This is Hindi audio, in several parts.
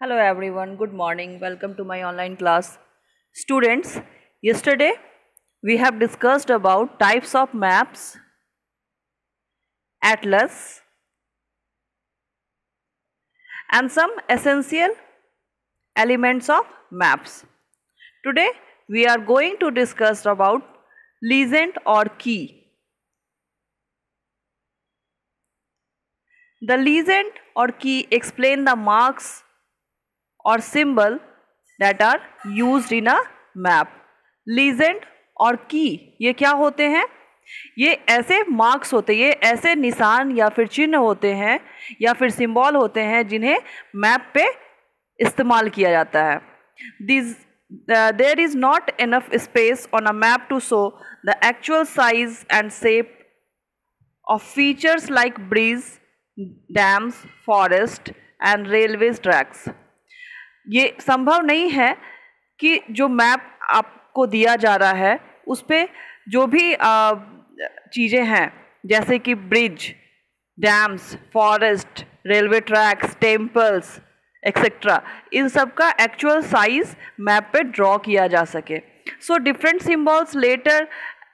Hello everyone, good morning. Welcome to my online class. Students, yesterday we have discussed about types of maps, atlas and some essential elements of maps. Today we are going to discuss about legend or key. The legend or key explain the marks or symbol that are used in a map. Legend और की ये क्या होते हैं? ये ऐसे मार्क्स होते हैं, ये ऐसे निशान या फिर चिन्ह होते हैं या फिर सिंबल होते हैं जिन्हें मैप पे इस्तेमाल किया जाता है. There is not enough space on a map to show the actual size and shape of features like bridges, dams, forest and railway tracks. ये संभव नहीं है कि जो मैप आपको दिया जा रहा है उस पर जो भी चीज़ें हैं जैसे कि bridge, dams, forest, railway tracks, temples etcetera, इन सब का एक्चुअल साइज मैप पे ड्रॉ किया जा सके. So different symbols, letter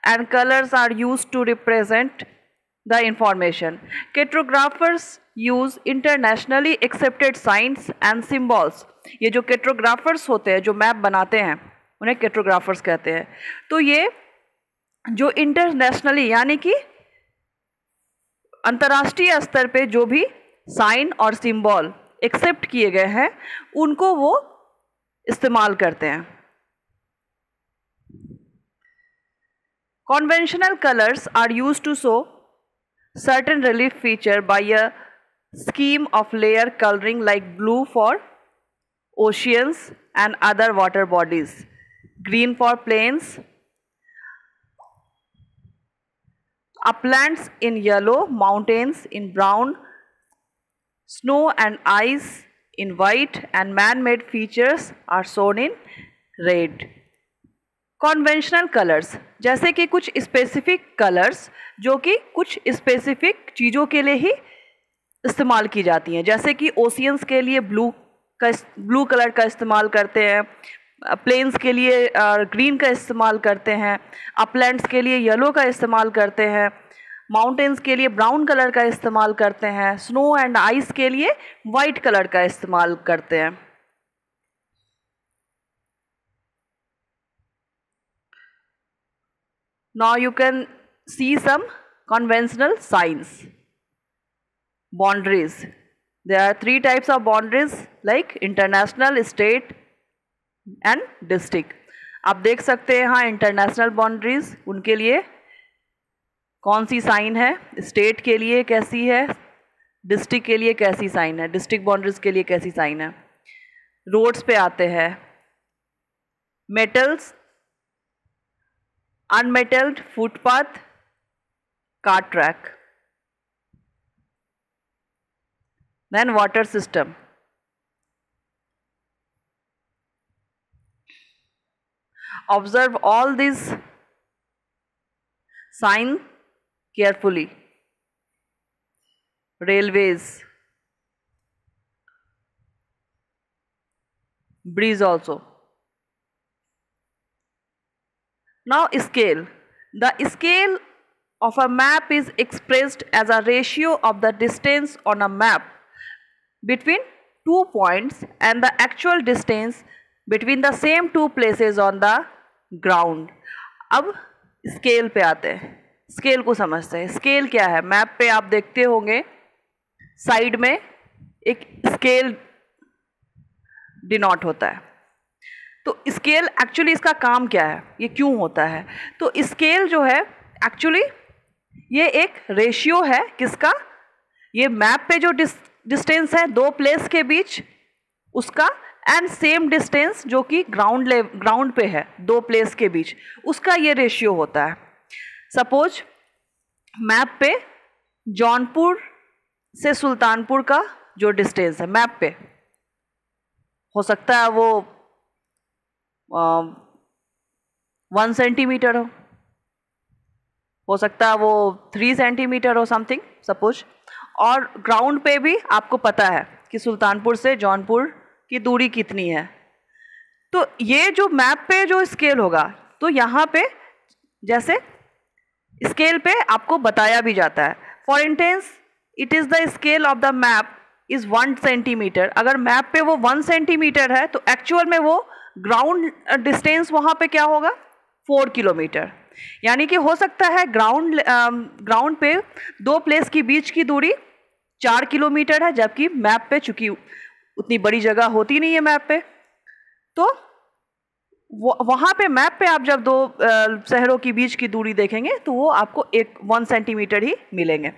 and colours are used to represent the information. Cartographers use internationally accepted signs and symbols. ये जो cartographers होते हैं जो मैप बनाते हैं उन्हें cartographers कहते हैं. तो ये जो इंटरनेशनली यानी कि अंतर्राष्ट्रीय स्तर पे जो भी साइन और सिंबल एक्सेप्ट किए गए हैं उनको वो इस्तेमाल करते हैं. Conventional colors are used to show certain relief feature by a scheme of layer coloring like blue for oceans and other water bodies, green for plains, uplands in yellow, mountains in brown, snow and ice in white and man-made features are shown in red. Conventional colours जैसे कि कुछ स्पेसिफिक कलर्स जो कि कुछ स्पेसिफिक चीज़ों के लिए ही इस्तेमाल की जाती हैं, जैसे कि ओशियंस के लिए ब्लू कलर का इस्तेमाल करते हैं, प्लेन्स के लिए ग्रीन का इस्तेमाल करते हैं, अपलैंड्स के लिए येलो का इस्तेमाल करते हैं, माउंटेन्स के लिए ब्राउन कलर का इस्तेमाल करते हैं, स्नो एंड आइस के लिए वाइट कलर का इस्तेमाल करते हैं. Now you can see some conventional signs. Boundaries. There are three types of boundaries like international, state and district. आप देख सकते हैं यहाँ इंटरनेशनल बाउंड्रीज, उनके लिए कौन सी साइन है, स्टेट के लिए कैसी है, डिस्ट्रिक्ट के लिए कैसी साइन है, डिस्ट्रिक्ट बाउंड्रीज के लिए कैसी साइन है. रोड्स पे आते हैं metals, unmetalled footpath, cart track. Then water system. Observe all these signs carefully. Railways, bridge also. Now scale. The scale of a map is expressed as a ratio of the distance on a map between 2 points and the actual distance between the same two places on the ground. अब स्केल पे आते हैं, स्केल को समझते हैं. स्केल क्या है? मैप पे आप देखते होंगे साइड में एक स्केल डिनोट होता है. तो स्केल एक्चुअली इसका काम क्या है, ये क्यों होता है? तो स्केल जो है एक्चुअली ये एक रेशियो है किसका, ये मैप पे जो डिस्टेंस है दो प्लेस के बीच उसका, एंड सेम डिस्टेंस जो कि ग्राउंड पे है दो प्लेस के बीच उसका ये रेशियो होता है. सपोज मैप पे जौनपुर से सुल्तानपुर का जो डिस्टेंस है मैप पे हो सकता है वो 1 सेंटीमीटर हो सकता है वो 3 सेंटीमीटर हो समथिंग सपोज. और ग्राउंड पे भी आपको पता है कि सुल्तानपुर से जौनपुर की दूरी कितनी है। तो ये जो मैप पे जो स्केल होगा, तो यहाँ पे जैसे स्केल पे आपको बताया भी जाता है। For instance it is the scale of the map is 1 centimetre. अगर मैप पे वो 1 सेंटीमीटर है तो एक्चुअल में वो ग्राउंड डिस्टेंस वहाँ पे क्या होगा, 4 किलोमीटर। यानी कि हो सकता है ग्राउंड पे दो प्लेस के बीच की दूरी 4 किलोमीटर है, जबकि मैप पे चूंकि उतनी बड़ी जगह होती नहीं है मैप पे, तो वहाँ पे मैप पे आप जब दो शहरों के बीच की दूरी देखेंगे तो वो आपको 1 सेंटीमीटर ही मिलेंगे।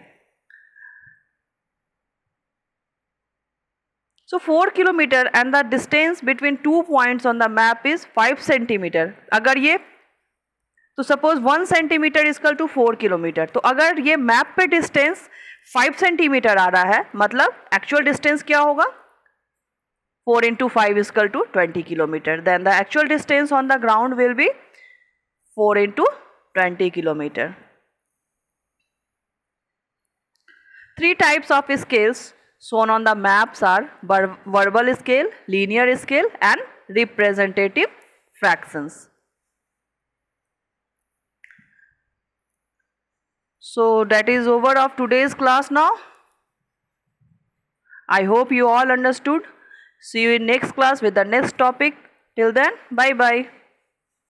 So 4 kilometre and the distance between 2 points on the map is 5 centimetre. अगर ये तो suppose 1 centimetre equal to 4 kilometre, तो अगर ये मैप पे डिस्टेंस 5 सेंटीमीटर आ रहा है, मतलब एक्चुअल डिस्टेंस क्या होगा, 4 into 5 equal to 20 kilometre. Then the actual distance on the ground will be 4 into 20 kilometre. 3 types of scales shown on the maps are verbal scale, linear scale and representative fractions. So that is over of today's class now. I hope you all understood. See you in next class with the next topic. Till then, bye bye.